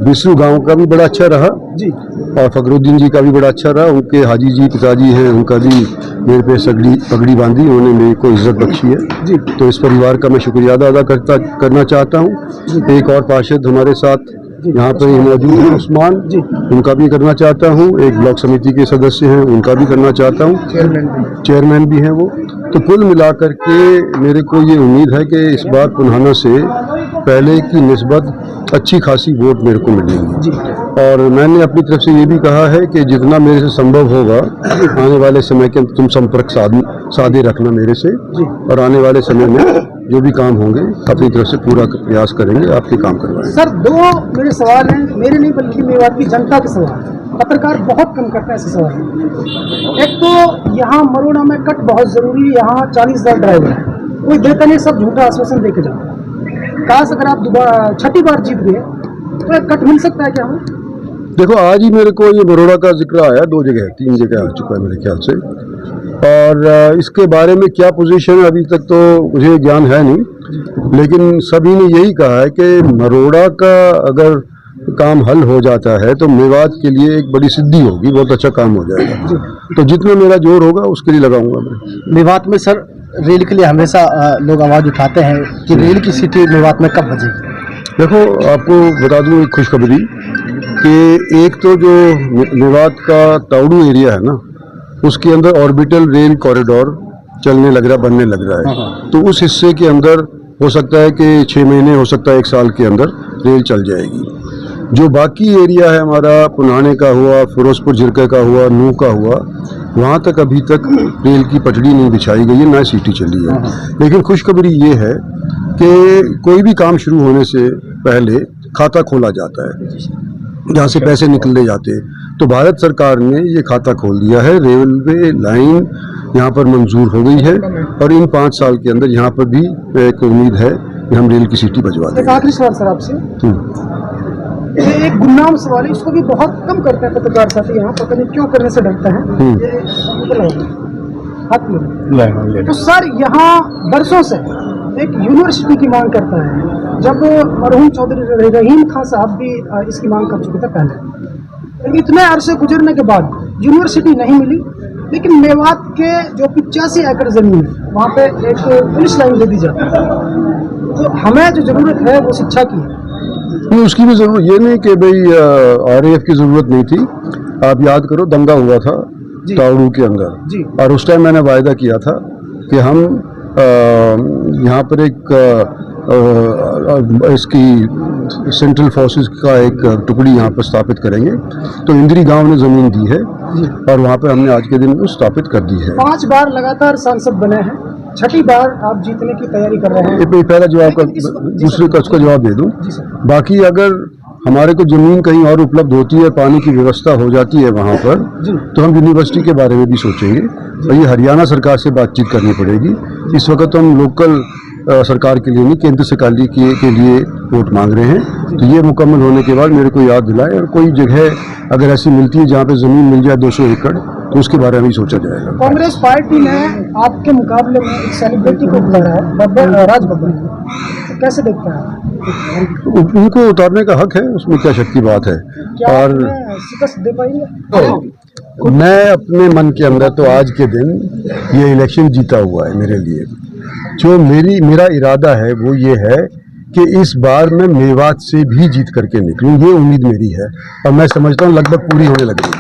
बिस्रू गांव का भी बड़ा अच्छा रहा जी। और फखरुद्दीन जी का भी बड़ा अच्छा रहा। उनके हाजी जी पिताजी हैं, उनका भी मेरे पे पगड़ी बांधी, उन्होंने मेरे को इज्जत बख्शी है जी। तो इस परिवार का मैं शुक्रिया अदा करना चाहता हूँ। एक और पार्षद हमारे साथ यहाँ पर मौजूद हैं, उस्मान जी, उनका भी करना चाहता हूँ। एक ब्लॉक समिति के सदस्य हैं, उनका भी करना चाहता हूँ। चेयरमैन भी हैं वो। तो कुल मिलाकर के मेरे को ये उम्मीद है कि इस बार पुन्हाना से पहले की निस्बत अच्छी खासी वोट मेरे को मिलेंगी। और मैंने अपनी तरफ से ये भी कहा है कि जितना मेरे से संभव होगा आने वाले समय के तुम संपर्क साधे रखना मेरे से, और आने वाले समय में जो भी काम होंगे अपनी तरफ से पूरा प्रयास करेंगे आपके काम करवाएंगे। सर, दो मेरे सवाल हैं, मेरे नहीं बल्कि मेवात की जनता के सवाल। पत्रकार बहुत कम करता है ऐसे सवाल। एक तो यहाँ मरोड़ा में कट बहुत जरूरी है, यहाँ 40,000 ड्राइवर है, कोई देता नहीं, सब झूठा आश्वासन देके जाता है। काश अगर आप दोबारा छठी बार जीत गए तो एक कट मिल सकता है क्या हमें? देखो, आज ही मेरे को ये बरोड़ा का जिक्र आया, 2 जगह 3 जगह आ चुका है मेरे ख्याल से, और इसके बारे में क्या पोजीशन है अभी तक तो मुझे ज्ञान है नहीं, लेकिन सभी ने यही कहा है कि मरोड़ा का अगर काम हल हो जाता है तो मेवात के लिए एक बड़ी सिद्धि होगी, बहुत अच्छा काम हो जाएगा। तो जितना मेरा जोर होगा उसके लिए लगाऊंगा मैं। मेवात में सर रेल के लिए हमेशा लोग आवाज़ उठाते हैं कि रेल की सिटी मेवात में कब बजेगी? देखो, आपको बता दूं एक खुशखबरी कि एक तो जो मेवात का ताउडू एरिया है ना, उसके अंदर ऑर्बिटल रेल कॉरिडोर चलने लग रहा, बनने लग रहा है। तो उस हिस्से के अंदर हो सकता है कि 6 महीने, हो सकता है 1 साल के अंदर रेल चल जाएगी। जो बाकी एरिया है हमारा, पुन्हाने का हुआ, फिरोजपुर झिरके का हुआ, नूह का हुआ, वहाँ तक अभी तक रेल की पटड़ी नहीं बिछाई गई है, ना सीटी चली है। लेकिन खुशखबरी ये है कि कोई भी काम शुरू होने से पहले खाता खोला जाता है, जहाँ से पैसे निकले जाते हैं। तो भारत सरकार ने ये खाता खोल दिया है, रेलवे लाइन यहाँ पर मंजूर हो गई है, और इन 5 साल के अंदर यहाँ पर भी एक उम्मीद है कि हम रेल की सीटी बजवा देंगे। आखिरी सवाल सर आपसे, ये एक गुमनाम सवाल है, इसको भी बहुत कम करते हैं पत्रकार साथी यहाँ, पता नहीं क्यों करने से डरते हैं। तो सर, यहाँ बरसों से एक यूनिवर्सिटी की मांग करता है, जब मरहूम चौधरी रहीम खान साहब भी इसकी मांग कर चुके थे पहले, लेकिन इतने अरसे गुजरने के बाद यूनिवर्सिटी नहीं मिली। लेकिन मेवात के जो 85 एकड़ जमीन है वहाँ पे एक पुलिस लाइन दे दी जाती है, तो हमें जो जरूरत है वो शिक्षा की है। नहीं, उसकी भी जरूरत ये नहीं कि भाई RAF की जरूरत नहीं थी। आप याद करो, दंगा हुआ था ताउडू के अंदर, और उस टाइम मैंने वायदा किया था कि हम यहाँ पर एक इसकी सेंट्रल फोर्सेस का एक टुकड़ी यहाँ पर स्थापित करेंगे। तो इंदिरी गांव ने जमीन दी है और वहाँ पर हमने आज के दिन को स्थापित कर दी है। 5 बार लगातार सांसद बने हैं, छठी बार आप जीतने की तैयारी कर रहे हैं। ये पहला जवाब का, दूसरे का उसका जवाब दे दूं। बाकी अगर हमारे को जमीन कहीं और उपलब्ध होती है, पानी की व्यवस्था हो जाती है वहाँ पर, तो हम यूनिवर्सिटी के बारे में भी सोचेंगे। और ये हरियाणा सरकार से बातचीत करनी पड़ेगी। इस वक्त तो हम लोकल सरकार के लिए नहीं, केंद्र सरकार के लिए वोट मांग रहे हैं। तो ये मुकम्मल होने के बाद मेरे को याद दिलाए, और कोई जगह अगर ऐसी मिलती है जहाँ पे ज़मीन मिल जाए 200 एकड़, तो उसके बारे में भी सोचा जाएगा। कांग्रेस पार्टी ने आपके मुकाबले में एक सेलिब्रिटी को उतारा है, राज बब्बर, तो कैसे देखता है? उनको उतारने का हक है, उसमें क्या शक की बात है। और शिकस्त दे पाएंगे? मैं अपने मन के अंदर तो आज के दिन ये इलेक्शन जीता हुआ है मेरे लिए। जो मेरा इरादा है वो ये है कि इस बार मैं मेवात से भी जीत करके निकलूं, ये उम्मीद मेरी है, और मैं समझता हूँ लगभग पूरी होने लगी है।